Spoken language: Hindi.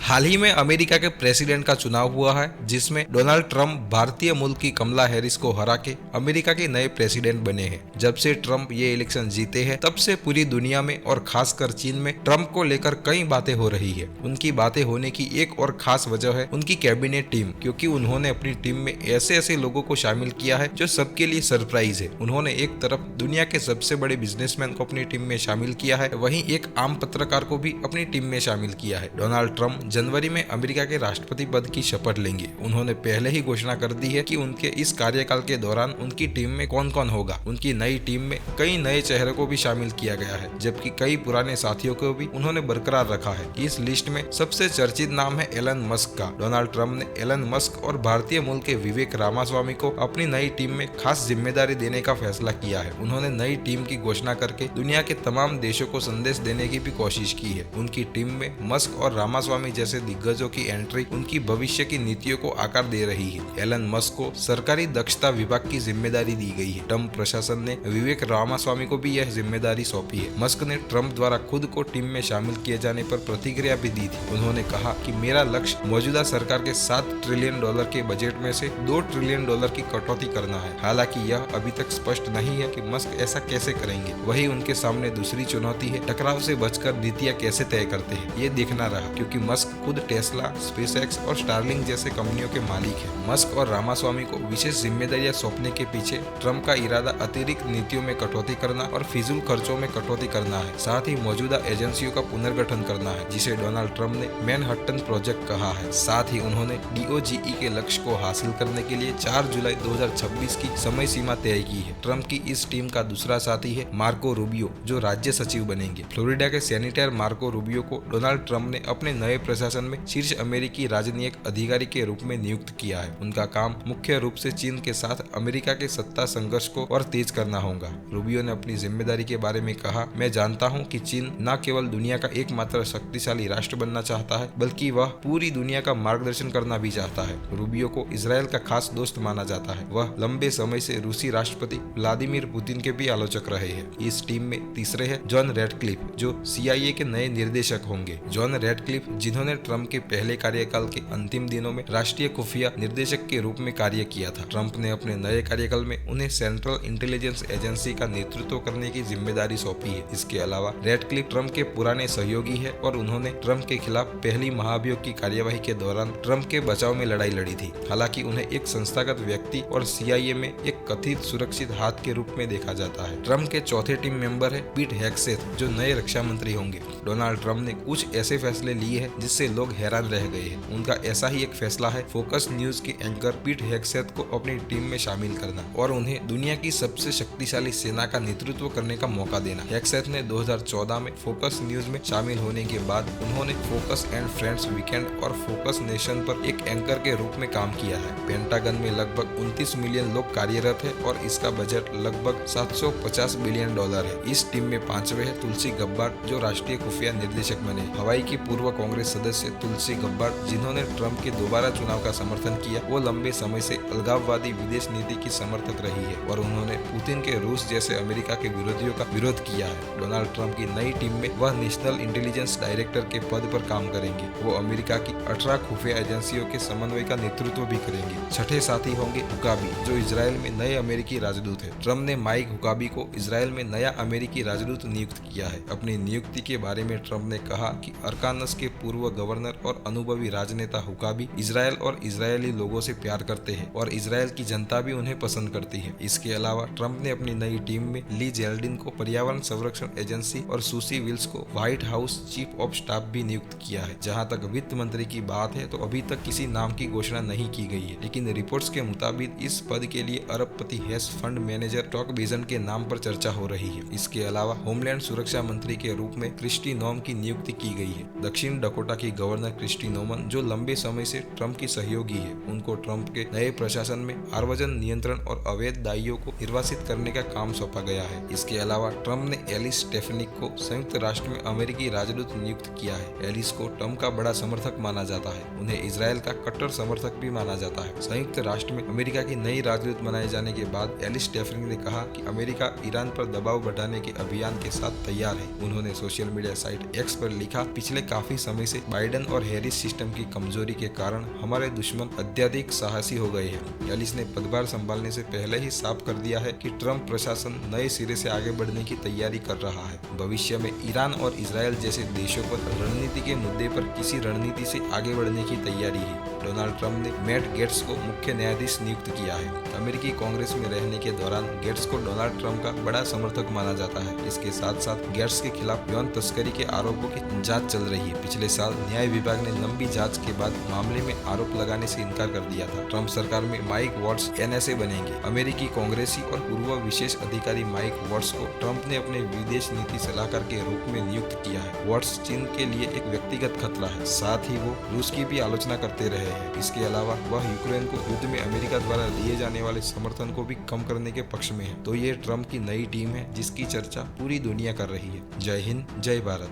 हाल ही में अमेरिका के प्रेसिडेंट का चुनाव हुआ है, जिसमें डोनाल्ड ट्रंप भारतीय मूल की कमला हैरिस को हरा के अमेरिका के नए प्रेसिडेंट बने हैं। जब से ट्रंप ये इलेक्शन जीते हैं, तब से पूरी दुनिया में और खासकर चीन में ट्रंप को लेकर कई बातें हो रही है। उनकी बातें होने की एक और खास वजह है उनकी कैबिनेट टीम, क्योंकि उन्होंने अपनी टीम में ऐसे ऐसे लोगों को शामिल किया है जो सबके लिए सरप्राइज है। उन्होंने एक तरफ दुनिया के सबसे बड़े बिजनेसमैन को अपनी टीम में शामिल किया है, वहीं एक आम पत्रकार को भी अपनी टीम में शामिल किया है। डोनाल्ड ट्रंप जनवरी में अमेरिका के राष्ट्रपति पद की शपथ लेंगे। उन्होंने पहले ही घोषणा कर दी है कि उनके इस कार्यकाल के दौरान उनकी टीम में कौन कौन होगा। उनकी नई टीम में कई नए चेहरों को भी शामिल किया गया है, जबकि कई पुराने साथियों को भी उन्होंने बरकरार रखा है। इस लिस्ट में सबसे चर्चित नाम है एलन मस्क का। डोनाल्ड ट्रंप ने एलन मस्क और भारतीय मूल के विवेक रामास्वामी को अपनी नई टीम में खास जिम्मेदारी देने का फैसला किया है। उन्होंने नई टीम की घोषणा करके दुनिया के तमाम देशों को संदेश देने की भी कोशिश की है। उनकी टीम में मस्क और रामास्वामी जैसे दिग्गजों की एंट्री उनकी भविष्य की नीतियों को आकार दे रही है। एलन मस्क को सरकारी दक्षता विभाग की जिम्मेदारी दी गई है। ट्रंप प्रशासन ने विवेक रामास्वामी को भी यह जिम्मेदारी सौंपी है। मस्क ने ट्रंप द्वारा खुद को टीम में शामिल किए जाने पर प्रतिक्रिया भी दी थी। उन्होंने कहा कि मेरा लक्ष्य मौजूदा सरकार के $7 ट्रिलियन के बजट में से $2 ट्रिलियन की कटौती करना है। हालांकि यह अभी तक स्पष्ट नहीं है कि मस्क ऐसा कैसे करेंगे। वही उनके सामने दूसरी चुनौती है टकराव से बचकर नीतियां कैसे तय करते हैं। ये देखना रहा, क्योंकि मस्क खुद टेस्ला, स्पेसएक्स और स्टारलिंक जैसे कंपनियों के मालिक है। मस्क और रामास्वामी को विशेष जिम्मेदारियां सौंपने के पीछे ट्रंप का इरादा अतिरिक्त नीतियों में कटौती करना और फिजूल खर्चों में कटौती करना है। साथ ही मौजूदा एजेंसियों का पुनर्गठन करना है, जिसे डोनाल्ड ट्रंप ने मैनहट्टन प्रोजेक्ट कहा है। साथ ही उन्होंने DOGE के लक्ष्य को हासिल करने के लिए 4 जुलाई 2026 की समय सीमा तय की है। ट्रंप की इस टीम का दूसरा साथी है मार्को रूबियो, जो राज्य सचिव बनेंगे। फ्लोरिडा के सेनेटर मार्को रूबियो को डोनाल्ड ट्रंप ने अपने नए प्रशासन में शीर्ष अमेरिकी राजनीतिक अधिकारी के रूप में नियुक्त किया है। उनका काम मुख्य रूप से चीन के साथ अमेरिका के सत्ता संघर्ष को और तेज करना होगा। रूबियो ने अपनी जिम्मेदारी के बारे में कहा, मैं जानता हूं कि चीन न केवल दुनिया का एकमात्र शक्तिशाली राष्ट्र बनना चाहता है, बल्कि वह पूरी दुनिया का मार्गदर्शन करना भी चाहता है। रूबियो को इजरायल का खास दोस्त माना जाता है। वह लंबे समय से रूसी राष्ट्रपति व्लादिमीर पुतिन के भी आलोचक रहे हैं। इस टीम में तीसरे हैं जॉन रैडक्लिफ, जो CIA के नए निर्देशक होंगे। जॉन रैडक्लिफ, जिन्होंने ट्रंप के पहले कार्यकाल के अंतिम दिनों में राष्ट्रीय खुफिया निर्देशक के रूप में कार्य किया था। ट्रंप ने अपने नए कार्यकाल में उन्हें सेंट्रल इंटेलिजेंस एजेंसी का नेतृत्व करने की जिम्मेदारी सौंपी है। इसके अलावा रैडक्लिफ ट्रंप के पुराने सहयोगी है और उन्होंने ट्रंप के खिलाफ पहली महाभियोग की कार्यवाही के दौरान ट्रंप के बचाव में लड़ाई लड़ी थी। हालांकि उन्हें एक संस्थागत व्यक्ति और CIA में एक कथित सुरक्षित हाथ के रूप में देखा जाता है। ट्रंप के चौथे टीम मेंबर है पीट हेग्सेथ, जो नए रक्षा मंत्री होंगे। डोनाल्ड ट्रंप ने कुछ ऐसे फैसले लिए हैं जिससे लोग हैरान रह गए हैं। उनका ऐसा ही एक फैसला है फोकस न्यूज के एंकर पीट हेग्सेथ को अपनी टीम में शामिल करना और उन्हें दुनिया की सबसे शक्तिशाली सेना का नेतृत्व करने का मौका देना। हेग्सेथ ने 2014 में फोकस न्यूज में शामिल होने के बाद उन्होंने फोकस एंड फ्रेंड्स वीकेंड और फोकस नेशन पर एक एंकर के रूप में काम किया है। पेंटागन में लगभग 29 मिलियन लोग कार्यरत है और इसका बजट लगभग $750 बिलियन है। इस टीम में पांचवे है तुलसी गब्बार्ड, जो राष्ट्रीय खुफिया निर्देशक बने। हवाई की पूर्व कांग्रेस सदस्य तुलसी गब्बार्ड, जिन्होंने ट्रंप के दोबारा चुनाव का समर्थन किया, वो लंबे समय से अलगाववादी विदेश नीति की समर्थक रही है और उन्होंने पुतिन के रूस जैसे अमेरिका के विरोधियों का विरोध किया है। डोनाल्ड ट्रंप की नई टीम में वह नेशनल इंटेलिजेंस डायरेक्टर के पद पर काम करेंगे। वो अमेरिका की 18 खुफिया एजेंसियों के समन्वय का नेतृत्व भी करेंगे। छठे साथी होंगे हुकाबी, जो इजरायल में नए अमेरिकी राजदूत है। ट्रंप ने माइक हुकाबी को इजरायल में नया अमेरिकी राजदूत नियुक्त किया है। अपनी नियुक्ति के बारे में ट्रंप ने कहा कि अरकानस के पूर्व गवर्नर और अनुभवी राजनेता हुकाबी इजरायल और इजरायली लोगों से प्यार करते हैं और इजरायल की जनता भी उन्हें पसंद करती है। इसके अलावा ट्रंप ने अपनी नई टीम में ली जेल्डिन को पर्यावरण संरक्षण एजेंसी और सुसी विल्स को white house chief of staff भी नियुक्त किया है। जहां तक वित्त मंत्री की बात है तो अभी तक किसी नाम की घोषणा नहीं की गई है, लेकिन रिपोर्ट्स के मुताबिक इस पद के लिए अरबपति hedge fund manager talk vision के नाम पर चर्चा हो रही है। इसके अलावा होमलैंड सुरक्षा मंत्री के रूप में क्रिस्टी नोम की नियुक्ति की गई है। दक्षिण डकोटा की गवर्नर क्रिस्टी नोमन, जो लंबे समय से ट्रंप की सहयोगी है, उनको ट्रंप के नए प्रशासन में आव्रजन नियंत्रण और अवैध दाइयों को निर्वासित करने का काम सौंपा गया है। इसके अलावा ट्रंप ने एलिस स्टेफनिक को संयुक्त राष्ट्र में अमेरिकी राजदूत नियुक्त किया है। एलिस को ट्रंप का बड़ा समर्थक माना जाता है। उन्हें इजरायल का कट्टर समर्थक भी माना जाता है। संयुक्त राष्ट्र में अमेरिका की नई राजदूत बनाए जाने के बाद एलिस स्टेफनिक ने कहा कि अमेरिका ईरान पर दबाव बढ़ाने के अभियान के साथ तैयार है। उन्होंने सोशल मीडिया साइट एक्स पर लिखा, पिछले काफी समय से बाइडेन और हैरिस सिस्टम की कमजोरी के कारण हमारे दुश्मन अत्यधिक साहसी हो गए हैं। एलिस ने पदभार संभालने से पहले ही साफ कर दिया है कि ट्रम्प प्रशासन नए सिरे से आगे बढ़ने की तैयारी कर रहा है। भविष्य में ईरान और इजरायल जैसे देशों पर रणनीति के मुद्दे पर किसी रणनीति से आगे बढ़ने की तैयारी है। डोनाल्ड ट्रम्प ने मैट गेट्स को मुख्य न्यायाधीश नियुक्त किया है। अमेरिकी कांग्रेस में रहने के दौरान गेट्स को डोनाल्ड ट्रम्प का बड़ा समर्थक माना जाता है। इसके साथ साथ गेट्स के खिलाफ यौन तस्करी के आरोपों की जांच चल रही है। पिछले साल न्याय विभाग ने लंबी जांच के बाद मामले में आरोप लगाने से इनकार कर दिया था। ट्रम्प सरकार में माइक वॉट्स NSA बनेंगे। अमेरिकी कांग्रेसी और पूर्व विशेष अधिकारी माइक वॉट्स को ट्रम्प ने अपने विदेश नीति सलाहकार के रूप में नियुक्त किया है। वॉट्स चीन के लिए एक व्यक्तिगत खतरा है, साथ ही वो रूस की भी आलोचना करते रहे हैं। इसके अलावा वह यूक्रेन को युद्ध में अमेरिका द्वारा लिए जाने वाले समर्थन को भी कम करने के पक्ष में है। तो ये ट्रम्प की नई टीम है जिसकी चर्चा पूरी दुनिया कर रही है। जय हिंद, जय भारत।